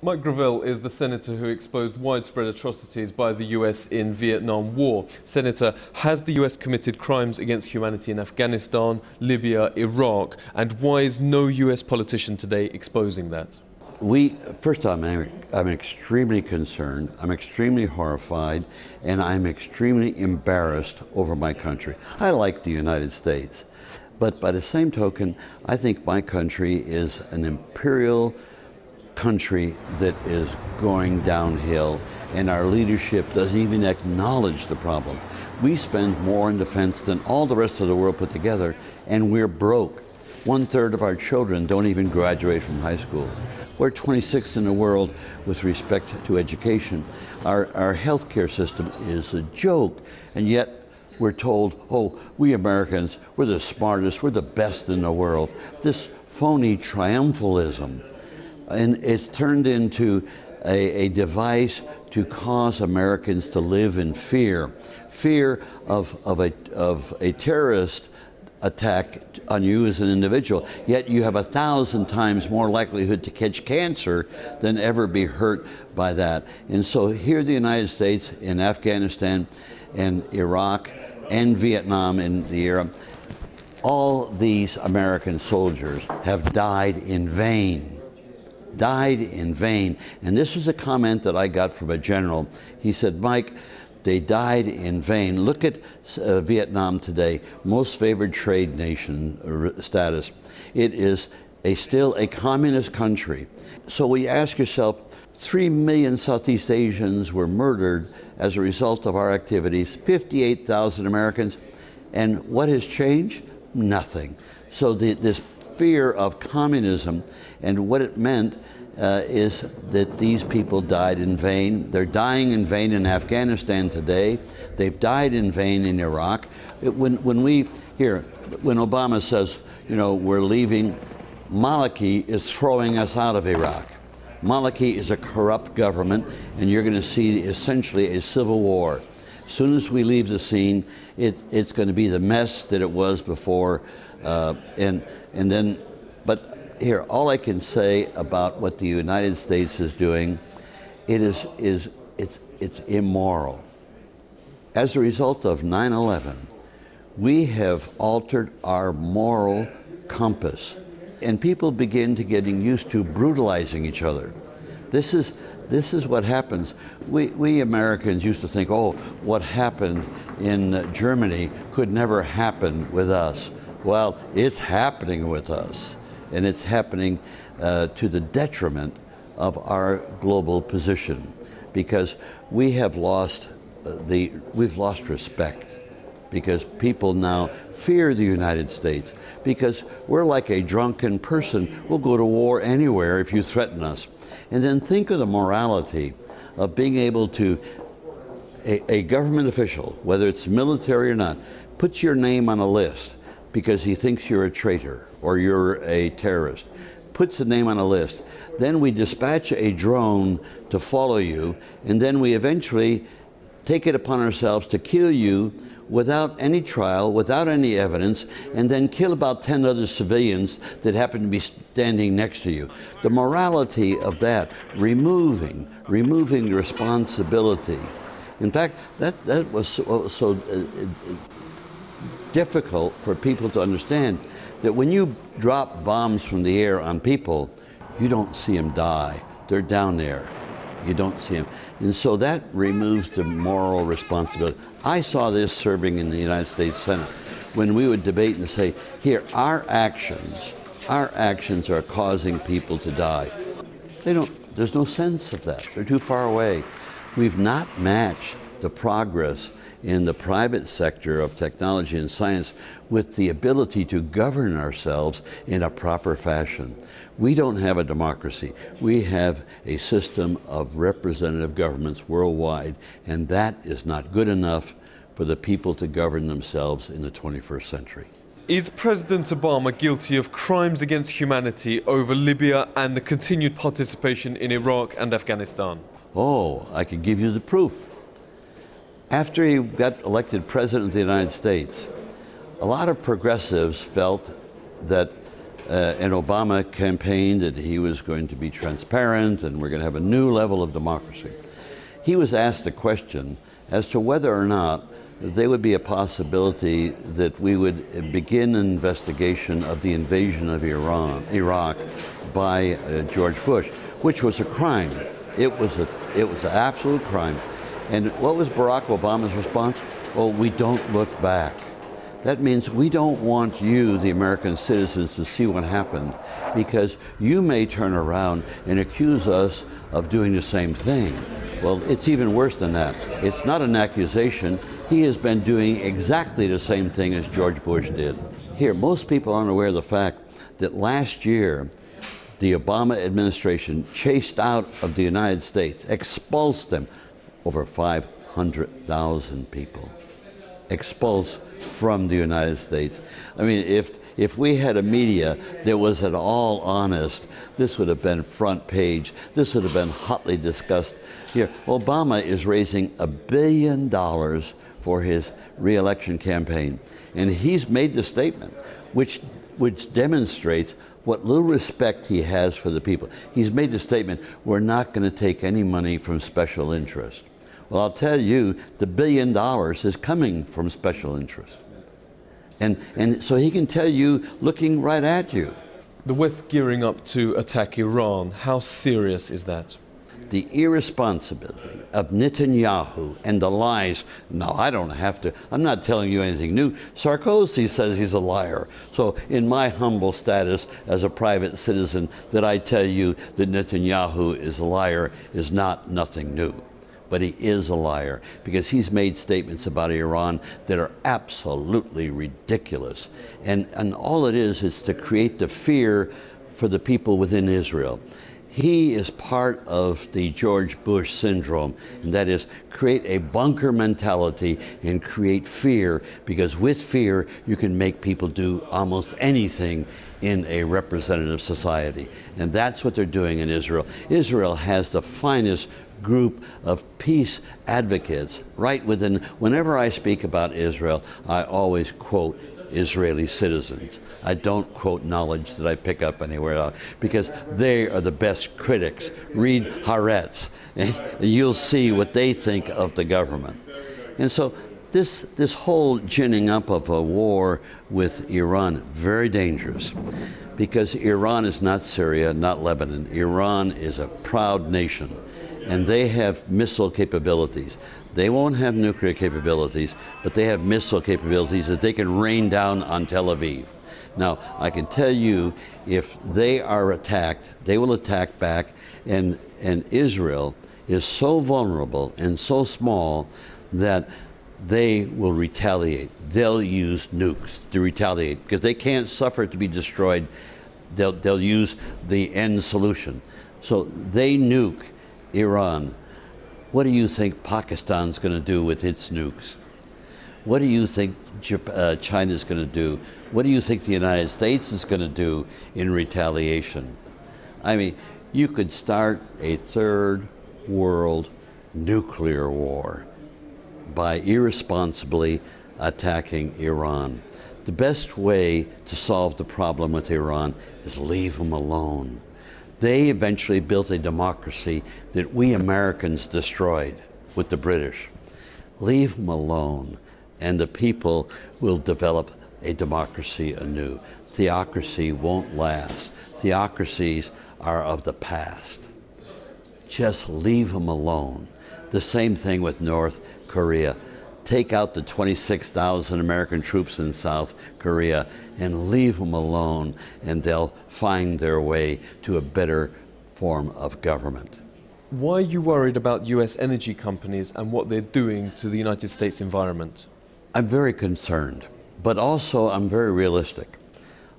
Mike Gravel is the senator who exposed widespread atrocities by the US in Vietnam War. Senator, has the US committed crimes against humanity in Afghanistan, Libya, Iraq? And why is no US politician today exposing that? First of all, I'm extremely concerned, I'm extremely horrified, and I'm extremely embarrassed over my country. I like the United States, but by the same token, I think my country is an imperial country that is going downhill, and our leadership doesn't even acknowledge the problem. We spend more on defense than all the rest of the world put together, and we're broke. 1/3 of our children don't even graduate from high school. We're 26th in the world with respect to education. Our healthcare system is a joke, and yet we're told, oh, we Americans, we're the smartest, we're the best in the world. This phony triumphalism. And it's turned into a device to cause Americans to live in fear. Fear of a terrorist attack on you as an individual, yet you have 1,000 times more likelihood to catch cancer than ever be hurt by that. And so here the United States, in Afghanistan and Iraq and Vietnam in the era, all these American soldiers have died in vain. Died in vain. And this was a comment that I got from a general. He said, Mike, they died in vain. Look at Vietnam today, most favored trade nation status. It is still a communist country. So we ask yourself, 3 million Southeast Asians were murdered as a result of our activities, 58,000 Americans, and what has changed? Nothing. So this fear of communism and what it meant is that these people died in vain. They're dying in vain in Afghanistan today. They've died in vain in Iraq. When Obama says, you know, we're leaving, Maliki is throwing us out of Iraq. Maliki is a corrupt government, and you're going to see essentially a civil war. As soon as we leave the scene, it's going to be the mess that it was before, but here, all I can say about what the United States is doing, it's immoral. As a result of 9/11, we have altered our moral compass, and people begin to getting used to brutalizing each other. This is what happens. We Americans used to think, oh, what happened in Germany could never happen with us. Well, it's happening with us. And it's happening to the detriment of our global position, because we have we've lost respect, because people now fear the United States, because we're like a drunken person. We'll go to war anywhere if you threaten us. And then think of the morality of being able to, a government official, whether it's military or not, puts your name on a list because he thinks you're a traitor or you're a terrorist, puts the name on a list. Then we dispatch a drone to follow you, and then we eventually take it upon ourselves to kill you without any trial, without any evidence, and then kill about 10 other civilians that happen to be standing next to you. The morality of that, removing the responsibility. In fact, that was so difficult for people to understand, that when you drop bombs from the air on people, you don't see them die. They're down there. You don't see them. And so that removes the moral responsibility. I saw this serving in the United States Senate, when we would debate and say, here, our actions are causing people to die. There's no sense of that. They're too far away. We've not matched the progress in the private sector of technology and science with the ability to govern ourselves in a proper fashion. We don't have a democracy. We have a system of representative governments worldwide, and that is not good enough for the people to govern themselves in the 21st century. Is President Obama guilty of crimes against humanity over Libya and the continued participation in Iraq and Afghanistan? Oh, I could give you the proof. After he got elected President of the United States, a lot of progressives felt that and Obama campaigned that he was going to be transparent and we're going to have a new level of democracy. He was asked a question as to whether or not there would be a possibility that we would begin an investigation of the invasion of Iraq by George Bush, which was a crime. It was an absolute crime. And what was Barack Obama's response? Oh, we don't look back. That means we don't want you, the American citizens, to see what happened, because you may turn around and accuse us of doing the same thing. Well, it's even worse than that. It's not an accusation. He has been doing exactly the same thing as George Bush did. Here, most people aren't aware of the fact that last year, the Obama administration chased out of the United States, expulsed them, over 500,000 people. Expulsed from the United States. I mean, if we had a media that was at all honest, this would have been front page. This would have been hotly discussed. Here, Obama is raising $1 billion for his re-election campaign. And he's made the statement, which demonstrates what little respect he has for the people. He's made the statement, we're not going to take any money from special interest. Well, I'll tell you, the $1 billion is coming from special interest. And so he can tell you, looking right at you. The West gearing up to attack Iran. How serious is that? The irresponsibility of Netanyahu and the lies. No, I don't have to. I'm not telling you anything new. Sarkozy says he's a liar. So in my humble status as a private citizen, that I tell you that Netanyahu is a liar is not nothing new. But he is a liar because he's made statements about Iran that are absolutely ridiculous. And all it is to create the fear for the people within Israel. He is part of the George Bush syndrome, and that is create a bunker mentality and create fear, because with fear you can make people do almost anything in a representative society. And that's what they're doing in Israel. Israel has the finest group of peace advocates right within. Whenever I speak about Israel, I always quote Israeli citizens. I don't quote knowledge that I pick up anywhere else, because they are the best critics. Read Haaretz, and you'll see what they think of the government. And so this whole ginning up of a war with Iran, very dangerous, because Iran is not Syria, not Lebanon. Iran is a proud nation, and they have missile capabilities. They won't have nuclear capabilities, but they have missile capabilities that they can rain down on Tel Aviv. Now, I can tell you, if they are attacked, they will attack back, and Israel is so vulnerable and so small that they will retaliate. They'll use nukes to retaliate, because they can't suffer to be destroyed. They'll use the end solution. So they nuke Iran. What do you think Pakistan's going to do with its nukes? What do you think China's going to do? What do you think the United States is going to do in retaliation? I mean, you could start a third world nuclear war by irresponsibly attacking Iran. The best way to solve the problem with Iran is leave them alone. They eventually built a democracy that we Americans destroyed with the British. Leave them alone, and the people will develop a democracy anew. Theocracy won't last. Theocracies are of the past. Just leave them alone. The same thing with North Korea. Take out the 26,000 American troops in South Korea and leave them alone, and they'll find their way to a better form of government. Why are you worried about US energy companies and what they're doing to the United States environment? I'm very concerned, but also I'm very realistic.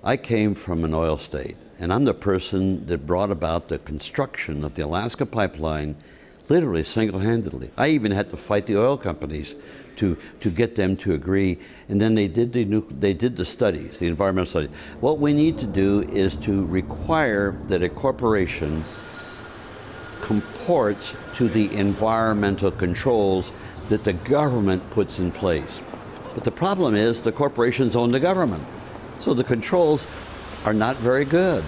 I came from an oil state, and I'm the person that brought about the construction of the Alaska pipeline literally single-handedly. I even had to fight the oil companies to get them to agree, and then they did the studies, the environmental studies. What we need to do is to require that a corporation comports to the environmental controls that the government puts in place. But the problem is the corporations own the government. So the controls are not very good.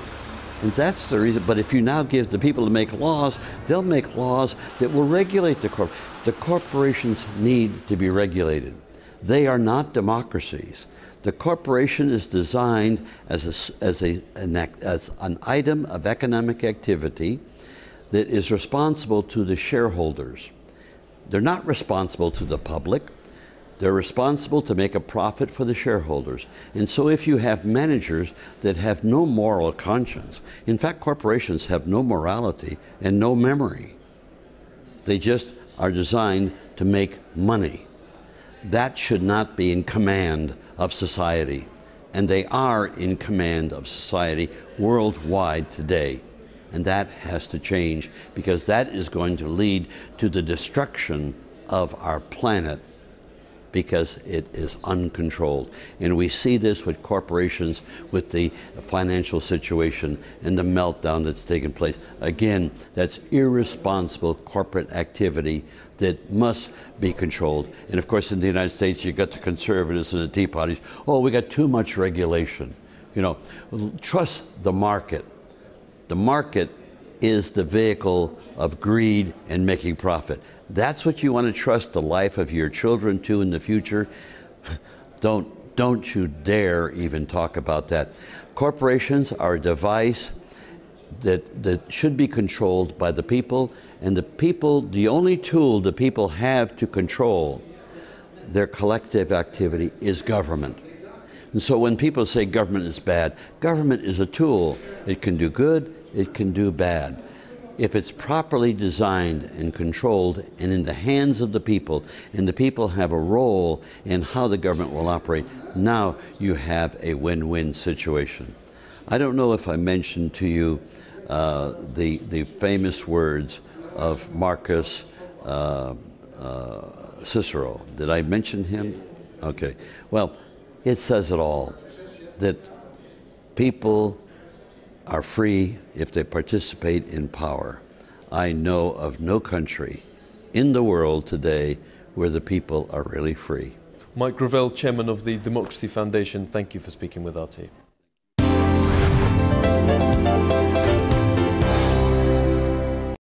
And that's the reason. But if you now give the people to make laws, they'll make laws that will regulate the corporations. The corporations need to be regulated. They are not democracies. The corporation is designed as an item of economic activity that is responsible to the shareholders. They're not responsible to the public. They're responsible to make a profit for the shareholders. And so if you have managers that have no moral conscience, in fact, corporations have no morality and no memory. They just are designed to make money. That should not be in command of society. And they are in command of society worldwide today. And that has to change, because that is going to lead to the destruction of our planet, because it is uncontrolled. And we see this with corporations, with the financial situation and the meltdown that's taken place. Again, that's irresponsible corporate activity that must be controlled. And of course, in the United States, you've got the conservatives and the Tea Parties. Oh, we got too much regulation. You know, trust the market. The market is the vehicle of greed and making profit. That's what you want to trust the life of your children to in the future? Don't you dare even talk about that. Corporations are a device that should be controlled by the people, and the only tool the people have to control their collective activity is government. And so when people say government is bad, government is a tool. It can do good, it can do bad. If it's properly designed and controlled and in the hands of the people, and the people have a role in how the government will operate, now you have a win-win situation. I don't know if I mentioned to you the famous words of Marcus Cicero. Did I mention him? Okay. Well, it says it all, that people are free if they participate in power. I know of no country in the world today where the people are really free. Mike Gravel, Chairman of the Democracy Foundation, thank you for speaking with RT.